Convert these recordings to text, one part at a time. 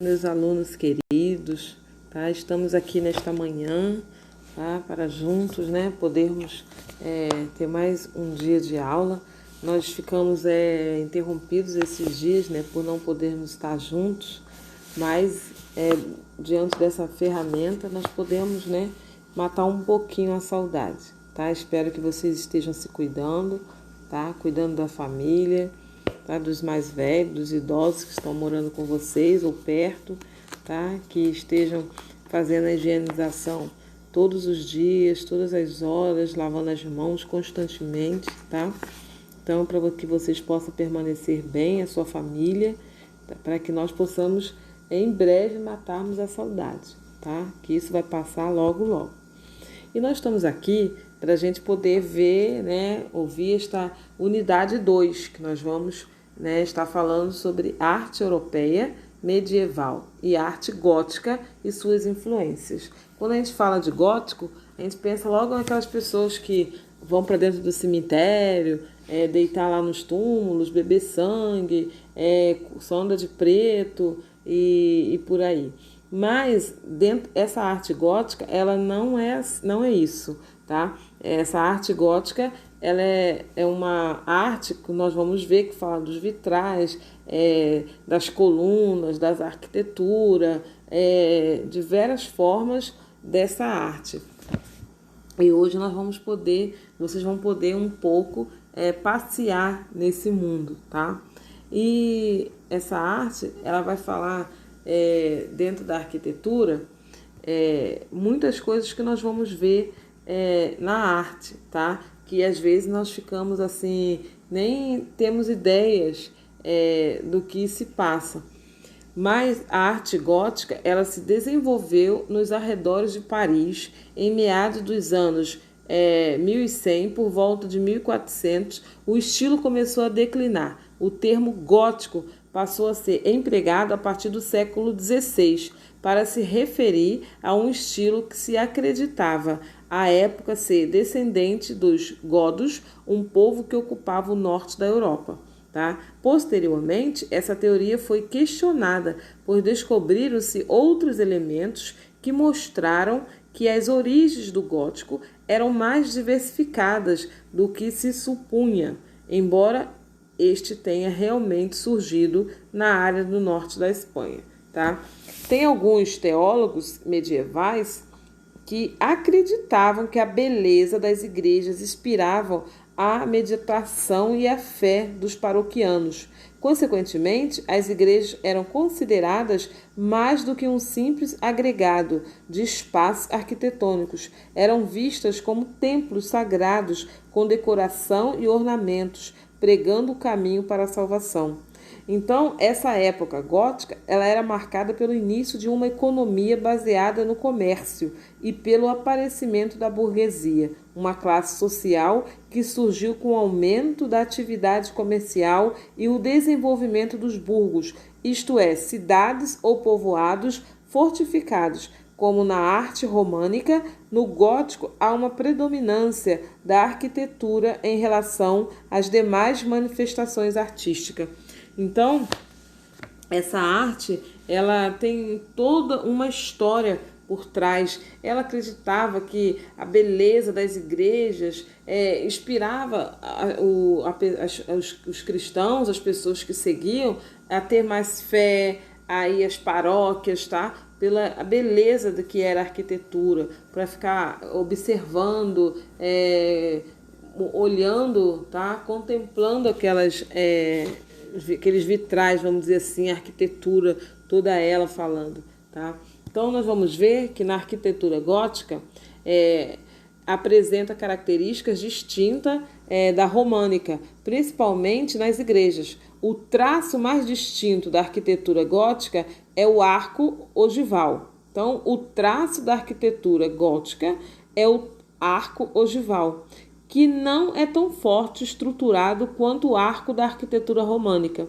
Meus alunos queridos, tá? Estamos aqui nesta manhã, tá? Para juntos, né, podermos ter mais um dia de aula. Nós ficamos interrompidos esses dias, né, por não podermos estar juntos, mas diante dessa ferramenta nós podemos, né, matar um pouquinho a saudade, tá? Espero que vocês estejam se cuidando, tá? Cuidando da família, tá? Dos mais velhos, dos idosos que estão morando com vocês ou perto, tá? Que estejam fazendo a higienização todos os dias, todas as horas, lavando as mãos constantemente, tá? Então, para que vocês possam permanecer bem, a sua família, tá? Para que nós possamos, em breve, matarmos a saudade, tá? Que isso vai passar logo, logo. E nós estamos aqui para a gente poder ver, né, ouvir esta unidade 2, que nós vamos, né, estar falando sobre arte europeia medieval e arte gótica e suas influências. Quando a gente fala de gótico, a gente pensa logo naquelas pessoas que vão para dentro do cemitério, deitar lá nos túmulos, beber sangue, sonda de preto e por aí. Mas essa arte gótica, ela não é isso, tá? Essa arte gótica, ela é uma arte que nós vamos ver, que fala dos vitrais, das colunas, das arquiteturas, de várias formas dessa arte. E hoje vocês vão poder um pouco passear nesse mundo, tá? E essa arte, ela vai falar dentro da arquitetura muitas coisas que nós vamos ver na arte, tá? Que às vezes nós ficamos assim, nem temos ideias do que se passa. Mas a arte gótica, ela se desenvolveu nos arredores de Paris em meados dos anos 1100, por volta de 1400, o estilo começou a declinar. O termo gótico passou a ser empregado a partir do século XVI para se referir a um estilo que se acreditava à época ser descendente dos godos, um povo que ocupava o norte da Europa. Tá? Posteriormente, essa teoria foi questionada, pois descobriram-se outros elementos que mostraram que as origens do gótico eram mais diversificadas do que se supunha, embora este tenha realmente surgido na área do norte da Espanha. Tá? Tem alguns teólogos medievais que acreditavam que a beleza das igrejas inspiravam a meditação e a fé dos paroquianos. Consequentemente, as igrejas eram consideradas mais do que um simples agregado de espaços arquitetônicos. Eram vistas como templos sagrados com decoração e ornamentos, pregando o caminho para a salvação. Então, essa época gótica, ela era marcada pelo início de uma economia baseada no comércio e pelo aparecimento da burguesia, uma classe social que surgiu com o aumento da atividade comercial e o desenvolvimento dos burgos, isto é, cidades ou povoados fortificados. Como na arte românica, no gótico há uma predominância da arquitetura em relação às demais manifestações artísticas. Então, essa arte, ela tem toda uma história por trás. Ela acreditava que a beleza das igrejas inspirava os cristãos, as pessoas que seguiam, a ter mais fé, a ir às paróquias, tá? Pela beleza do que era a arquitetura, para ficar observando, olhando, tá? Contemplando aqueles vitrais, vamos dizer assim, a arquitetura, toda ela falando, tá? Então, nós vamos ver que na arquitetura gótica apresenta características distintas da românica, principalmente nas igrejas. O traço mais distinto da arquitetura gótica é o arco ogival. Então, o traço da arquitetura gótica é o arco ogival, que não é tão forte estruturado quanto o arco da arquitetura românica,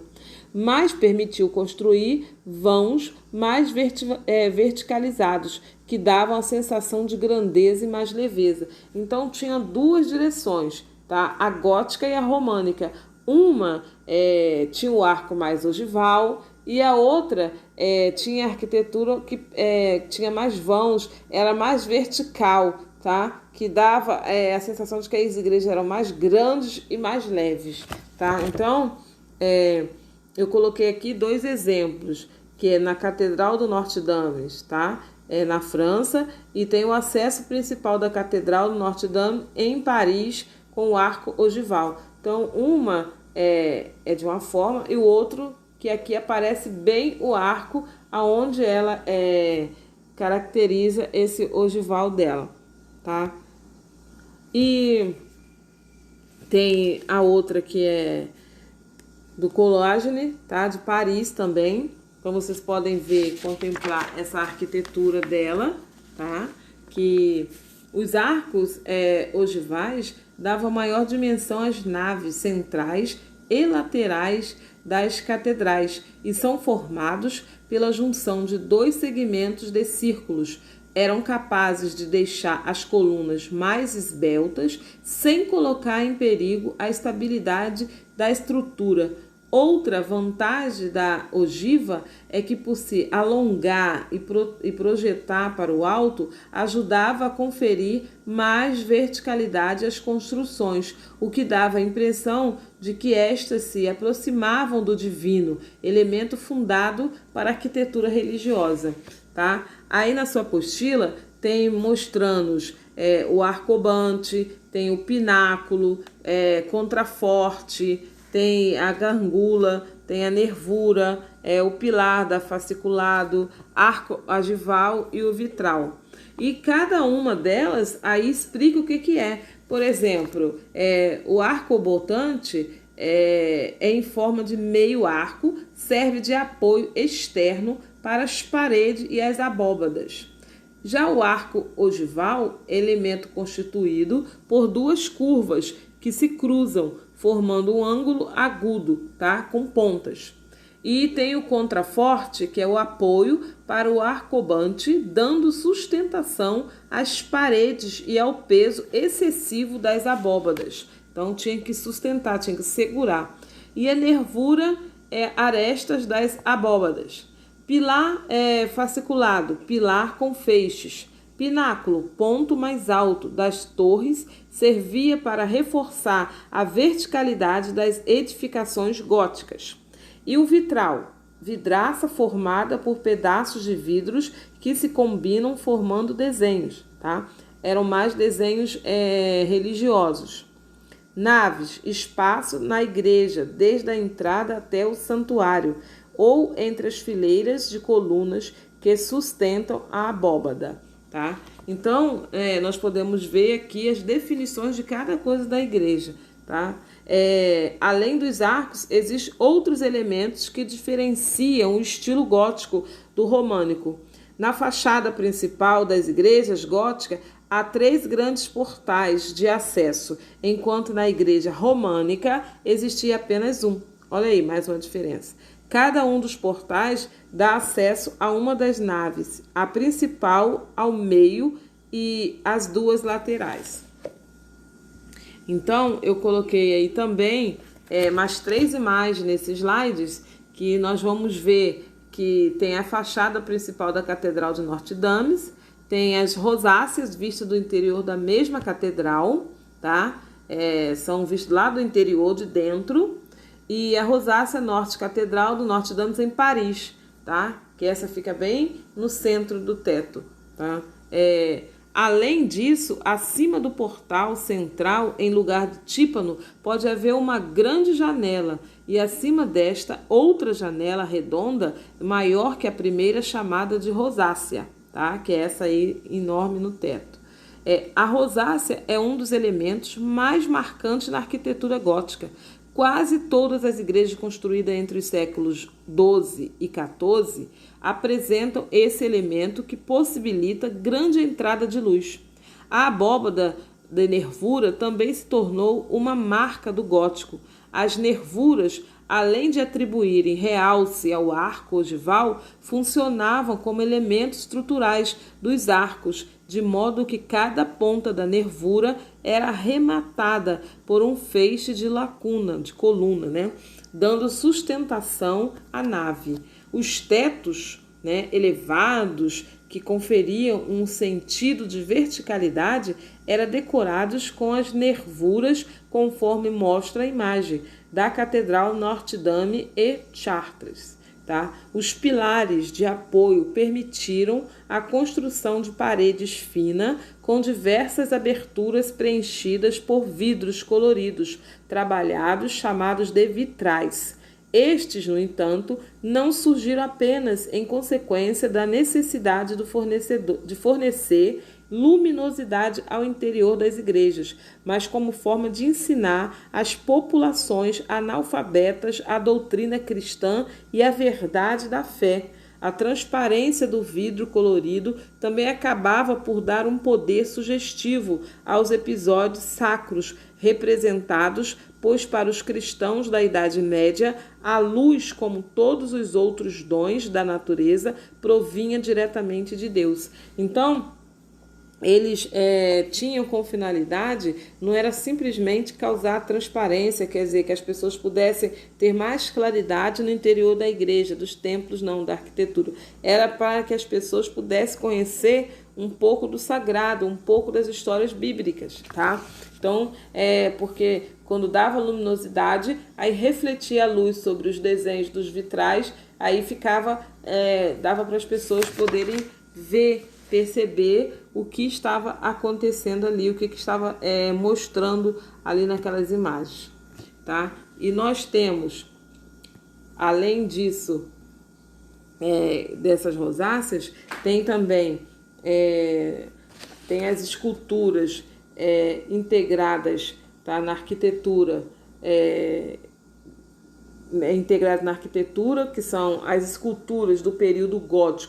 mas permitiu construir vãos mais verticalizados, que davam a sensação de grandeza e mais leveza. Então, tinha duas direções, tá? A gótica e a românica. Uma tinha o arco mais ogival e a outra tinha arquitetura que tinha mais vãos, era mais vertical, tá? Que dava a sensação de que as igrejas eram mais grandes e mais leves, tá? Então, eu coloquei aqui 2 exemplos, que é na Catedral do Notre-Dame, tá? Na França, e tem o acesso principal da Catedral do Notre-Dame em Paris, com o arco ogival. Então, uma é de uma forma e o outro, que aqui aparece bem o arco, aonde ela caracteriza esse ogival dela, tá? E tem a outra que é do Collage, tá? De Paris também. Então vocês podem ver, contemplar essa arquitetura dela, tá? Que os arcos ogivais davam maior dimensão às naves centrais e laterais das catedrais e são formados pela junção de 2 segmentos de círculos. Eram capazes de deixar as colunas mais esbeltas sem colocar em perigo a estabilidade da estrutura. Outra vantagem da ogiva é que, por se alongar e projetar para o alto, ajudava a conferir mais verticalidade às construções, o que dava a impressão de que estas se aproximavam do divino, elemento fundado para a arquitetura religiosa. Tá? Aí na sua apostila tem mostrando o arcobante, tem o pináculo, contraforte, tem a gangula, tem a nervura, o pilar da fasciculado, arco ogival e o vitral. E cada uma delas aí explica o que é. Por exemplo, o arcobotante é em forma de meio arco, serve de apoio externo para as paredes e as abóbadas. Já o arco ogival, elemento constituído por 2 curvas que se cruzam, formando um ângulo agudo, tá? Com pontas. E tem o contraforte, que é o apoio para o arcobante, dando sustentação às paredes e ao peso excessivo das abóbadas. Então tinha que sustentar, tinha que segurar. E a nervura arestas das abóbadas. Pilar fasciculado, pilar com feixes. Pináculo, ponto mais alto das torres, servia para reforçar a verticalidade das edificações góticas. E o vitral, vidraça formada por pedaços de vidros que se combinam formando desenhos, tá? Eram mais desenhos religiosos. Naves, espaço na igreja, desde a entrada até o santuário, ou entre as fileiras de colunas que sustentam a abóbada. Tá? Então, nós podemos ver aqui as definições de cada coisa da igreja. Tá? Além dos arcos, existem outros elementos que diferenciam o estilo gótico do românico. Na fachada principal das igrejas góticas, há 3 grandes portais de acesso, enquanto na igreja românica existia apenas um. Olha aí, mais uma diferença. Cada um dos portais dá acesso a uma das naves, a principal ao meio e as 2 laterais. Então, eu coloquei aí também mais 3 imagens nesses slides, que nós vamos ver que tem a fachada principal da Catedral de Notre-Dame, tem as rosáceas vistas do interior da mesma catedral, tá? São vistas lá do interior de dentro, e a rosácea norte catedral do Notre-Dame em Paris, tá? Que essa fica bem no centro do teto, tá? Além disso, acima do portal central, em lugar de tímpano, pode haver uma grande janela e acima desta outra janela redonda maior que a primeira, chamada de rosácea, tá? Que é essa aí enorme no teto. A rosácea é um dos elementos mais marcantes na arquitetura gótica. Quase todas as igrejas construídas entre os séculos XII e XIV apresentam esse elemento que possibilita grande entrada de luz. A abóbada de nervura também se tornou uma marca do gótico. As nervuras, além de atribuírem realce ao arco ogival, funcionavam como elementos estruturais dos arcos, de modo que cada ponta da nervura era arrematada por um feixe de coluna, né? Dando sustentação à nave. Os tetos, né, elevados, que conferiam um sentido de verticalidade, eram decorados com as nervuras, conforme mostra a imagem da Catedral Notre-Dame et Chartres. Tá? Os pilares de apoio permitiram a construção de paredes finas com diversas aberturas preenchidas por vidros coloridos, trabalhados, chamados de vitrais. Estes, no entanto, não surgiram apenas em consequência da necessidade de fornecer luminosidade ao interior das igrejas, mas como forma de ensinar às populações analfabetas a doutrina cristã e a verdade da fé. A transparência do vidro colorido também acabava por dar um poder sugestivo aos episódios sacros representados, pois para os cristãos da Idade Média, a luz, como todos os outros dons da natureza, provinha diretamente de Deus. Então, eles tinham como finalidade, não era simplesmente causar transparência, quer dizer, que as pessoas pudessem ter mais claridade no interior da igreja, dos templos, não, da arquitetura. Era para que as pessoas pudessem conhecer um pouco do sagrado, um pouco das histórias bíblicas, tá? Então, porque quando dava luminosidade, aí refletia a luz sobre os desenhos dos vitrais, aí ficava, dava para as pessoas poderem ver, perceber o que estava acontecendo ali, o que estava mostrando ali naquelas imagens, tá? E nós temos, além disso, dessas rosáceas, tem também tem as esculturas integradas, tá, na arquitetura, integradas na arquitetura, que são as esculturas do período gótico,